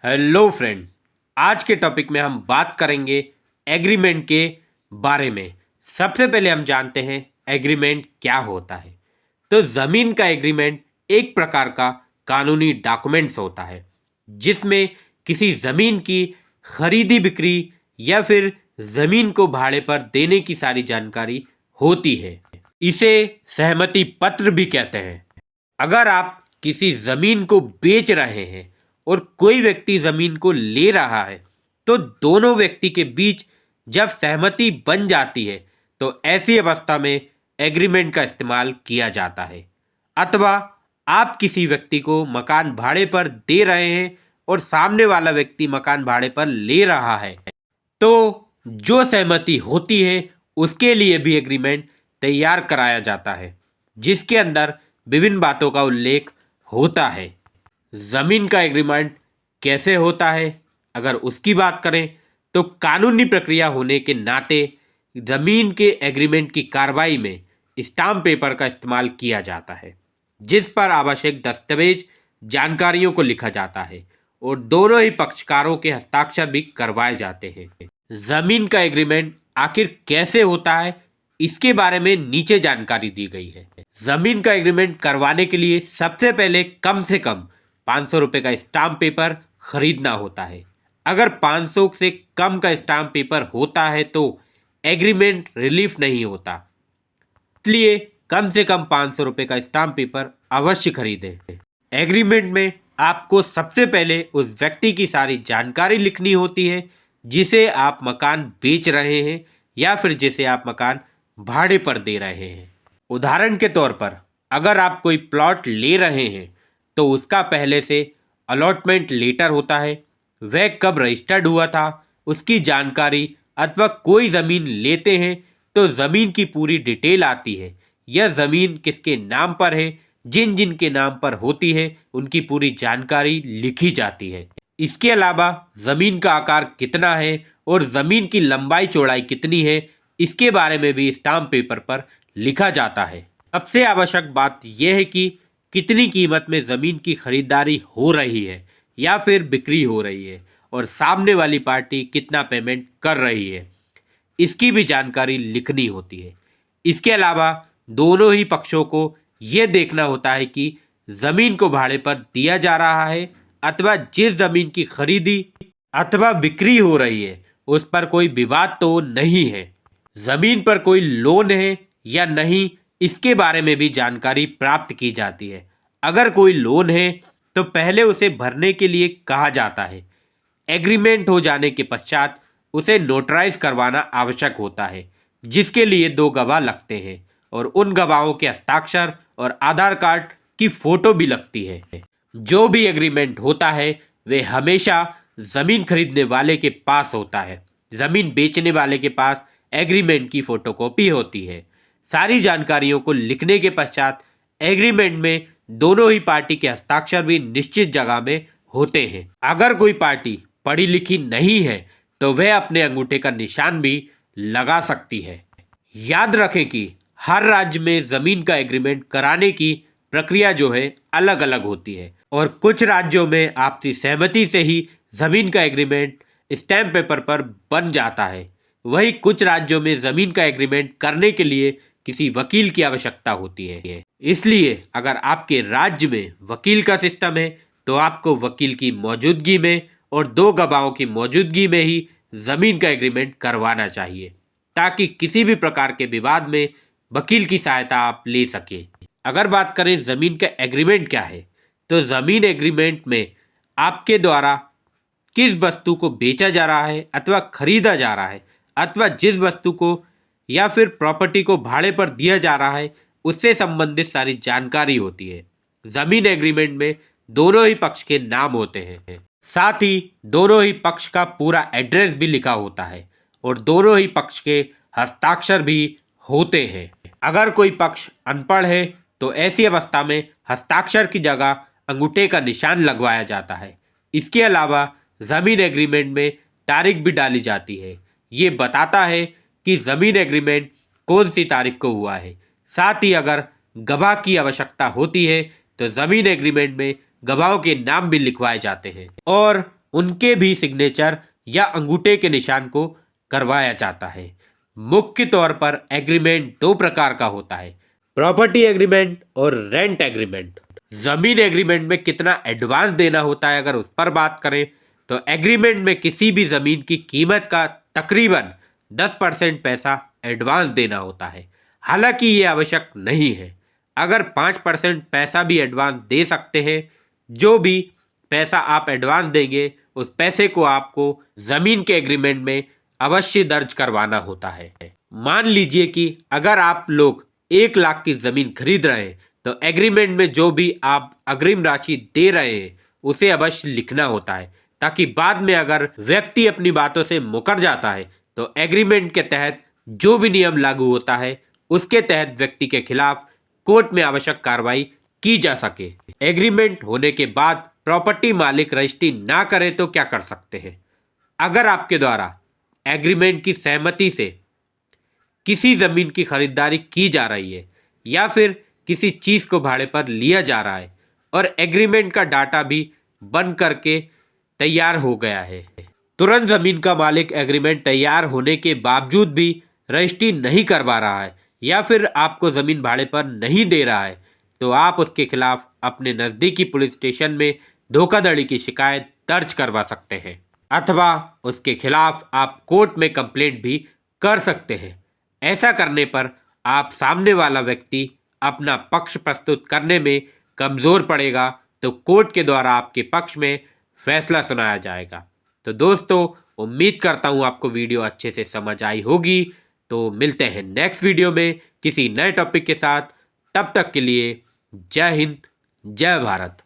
Hello friend. आज के topic में हम बात करेंगे एग्रीमेंट के बारे में। सबसे पहले हम जानते हैं एग्रीमेंट क्या होता है। तो ज़मीन का एग्रीमेंट एक प्रकार का कानूनी डॉक्यूमेंट्स होता है जिसमें किसी ज़मीन की खरीदी बिक्री या फिर ज़मीन को भाड़े पर देने की सारी जानकारी होती है। इसे सहमति पत्र भी कहते हैं। अगर आप किसी ज़मीन को बेच रहे हैं और कोई व्यक्ति ज़मीन को ले रहा है तो दोनों व्यक्ति के बीच जब सहमति बन जाती है तो ऐसी अवस्था में एग्रीमेंट का इस्तेमाल किया जाता है। अथवा आप किसी व्यक्ति को मकान भाड़े पर दे रहे हैं और सामने वाला व्यक्ति मकान भाड़े पर ले रहा है तो जो सहमति होती है उसके लिए भी एग्रीमेंट तैयार कराया जाता है जिसके अंदर विभिन्न बातों का उल्लेख होता है। ज़मीन का एग्रीमेंट कैसे होता है अगर उसकी बात करें तो कानूनी प्रक्रिया होने के नाते ज़मीन के एग्रीमेंट की कार्रवाई में स्टाम्प पेपर का इस्तेमाल किया जाता है जिस पर आवश्यक दस्तावेज जानकारियों को लिखा जाता है और दोनों ही पक्षकारों के हस्ताक्षर भी करवाए जाते हैं। ज़मीन का एग्रीमेंट आखिर कैसे होता है इसके बारे में नीचे जानकारी दी गई है। ज़मीन का एग्रीमेंट करवाने के लिए सबसे पहले कम से कम 500 रुपये का स्टाम्प पेपर खरीदना होता है। अगर 500 से कम का स्टाम्प पेपर होता है तो एग्रीमेंट रिलीफ नहीं होता, इसलिए कम से कम 500 रुपये का स्टाम्प पेपर अवश्य खरीदें। एग्रीमेंट में आपको सबसे पहले उस व्यक्ति की सारी जानकारी लिखनी होती है जिसे आप मकान बेच रहे हैं या फिर जिसे आप मकान भाड़े पर दे रहे हैं। उदाहरण के तौर पर अगर आप कोई प्लॉट ले रहे हैं तो उसका पहले से अलॉटमेंट लेटर होता है, वह कब रजिस्टर्ड हुआ था उसकी जानकारी, अथवा कोई ज़मीन लेते हैं तो ज़मीन की पूरी डिटेल आती है। यह ज़मीन किसके नाम पर है, जिन जिन के नाम पर होती है उनकी पूरी जानकारी लिखी जाती है। इसके अलावा ज़मीन का आकार कितना है और ज़मीन की लंबाई चौड़ाई कितनी है इसके बारे में भी स्टाम्प पेपर पर लिखा जाता है। सबसे आवश्यक बात यह है कि कितनी कीमत में ज़मीन की खरीदारी हो रही है या फिर बिक्री हो रही है और सामने वाली पार्टी कितना पेमेंट कर रही है, इसकी भी जानकारी लिखनी होती है। इसके अलावा दोनों ही पक्षों को यह देखना होता है कि ज़मीन को भाड़े पर दिया जा रहा है अथवा जिस ज़मीन की खरीदी अथवा बिक्री हो रही है उस पर कोई विवाद तो नहीं है। ज़मीन पर कोई लोन है या नहीं इसके बारे में भी जानकारी प्राप्त की जाती है। अगर कोई लोन है तो पहले उसे भरने के लिए कहा जाता है। एग्रीमेंट हो जाने के पश्चात उसे नोटराइज करवाना आवश्यक होता है जिसके लिए 2 गवाह लगते हैं और उन गवाहों के हस्ताक्षर और आधार कार्ड की फ़ोटो भी लगती है। जो भी एग्रीमेंट होता है वे हमेशा ज़मीन खरीदने वाले के पास होता है। ज़मीन बेचने वाले के पास एग्रीमेंट की फ़ोटोकॉपी होती है। सारी जानकारियों को लिखने के पश्चात एग्रीमेंट में दोनों ही पार्टी के हस्ताक्षर भी निश्चित जगह में होते हैं। अगर कोई पार्टी पढ़ी लिखी नहीं है तो वह अपने अंगूठे का निशान भी लगा सकती है। याद रखें कि हर राज्य में ज़मीन का एग्रीमेंट कराने की प्रक्रिया जो है अलग अलग होती है और कुछ राज्यों में आपसी सहमति से ही ज़मीन का एग्रीमेंट स्टैम्प पेपर पर बन जाता है। वहीं कुछ राज्यों में ज़मीन का एग्रीमेंट करने के लिए किसी वकील की आवश्यकता होती है। इसलिए अगर आपके राज्य में वकील का सिस्टम है तो आपको वकील की मौजूदगी में और 2 गवाहों की मौजूदगी में ही ज़मीन का एग्रीमेंट करवाना चाहिए ताकि किसी भी प्रकार के विवाद में वकील की सहायता आप ले सकें। अगर बात करें ज़मीन का एग्रीमेंट क्या है तो ज़मीन एग्रीमेंट में आपके द्वारा किस वस्तु को बेचा जा रहा है अथवा खरीदा जा रहा है अथवा जिस वस्तु को या फिर प्रॉपर्टी को भाड़े पर दिया जा रहा है उससे संबंधित सारी जानकारी होती है। ज़मीन एग्रीमेंट में दोनों ही पक्ष के नाम होते हैं, साथ ही दोनों ही पक्ष का पूरा एड्रेस भी लिखा होता है और दोनों ही पक्ष के हस्ताक्षर भी होते हैं। अगर कोई पक्ष अनपढ़ है तो ऐसी अवस्था में हस्ताक्षर की जगह अंगूठे का निशान लगवाया जाता है। इसके अलावा ज़मीन एग्रीमेंट में तारीख भी डाली जाती है। ये बताता है कि ज़मीन एग्रीमेंट कौन सी तारीख को हुआ है। साथ ही अगर गवाह की आवश्यकता होती है तो ज़मीन एग्रीमेंट में गवाहों के नाम भी लिखवाए जाते हैं और उनके भी सिग्नेचर या अंगूठे के निशान को करवाया जाता है। मुख्य तौर पर एग्रीमेंट दो प्रकार का होता है, प्रॉपर्टी एग्रीमेंट और रेंट एग्रीमेंट। जमीन एग्रीमेंट में कितना एडवांस देना होता है अगर उस पर बात करें तो एग्रीमेंट में किसी भी जमीन की कीमत का तकरीबन 10% पैसा एडवांस देना होता है। हालांकि ये आवश्यक नहीं है, अगर 5% पैसा भी एडवांस दे सकते हैं। जो भी पैसा आप एडवांस देंगे उस पैसे को आपको जमीन के एग्रीमेंट में अवश्य दर्ज करवाना होता है। मान लीजिए कि अगर आप लोग 1 लाख की जमीन खरीद रहे हैं तो एग्रीमेंट में जो भी आप अग्रिम राशि दे रहे हैं उसे अवश्य लिखना होता है, ताकि बाद में अगर व्यक्ति अपनी बातों से मुकर जाता है तो एग्रीमेंट के तहत जो भी नियम लागू होता है उसके तहत व्यक्ति के खिलाफ कोर्ट में आवश्यक कार्रवाई की जा सके। एग्रीमेंट होने के बाद प्रॉपर्टी मालिक रजिस्ट्री ना करे तो क्या कर सकते हैं? अगर आपके द्वारा एग्रीमेंट की सहमति से किसी जमीन की खरीदारी की जा रही है या फिर किसी चीज को भाड़े पर लिया जा रहा है और एग्रीमेंट का डाटा भी बन करके तैयार हो गया है, तुरंत जमीन का मालिक एग्रीमेंट तैयार होने के बावजूद भी रजिस्ट्री नहीं करवा रहा है या फिर आपको जमीन भाड़े पर नहीं दे रहा है तो आप उसके खिलाफ अपने नज़दीकी पुलिस स्टेशन में धोखाधड़ी की शिकायत दर्ज करवा सकते हैं, अथवा उसके खिलाफ आप कोर्ट में कंप्लेंट भी कर सकते हैं। ऐसा करने पर आप सामने वाला व्यक्ति अपना पक्ष प्रस्तुत करने में कमज़ोर पड़ेगा तो कोर्ट के द्वारा आपके पक्ष में फैसला सुनाया जाएगा। तो दोस्तों, उम्मीद करता हूँ आपको वीडियो अच्छे से समझ आई होगी। तो मिलते हैं नेक्स्ट वीडियो में किसी नए टॉपिक के साथ। तब तक के लिए जय हिंद, जय भारत।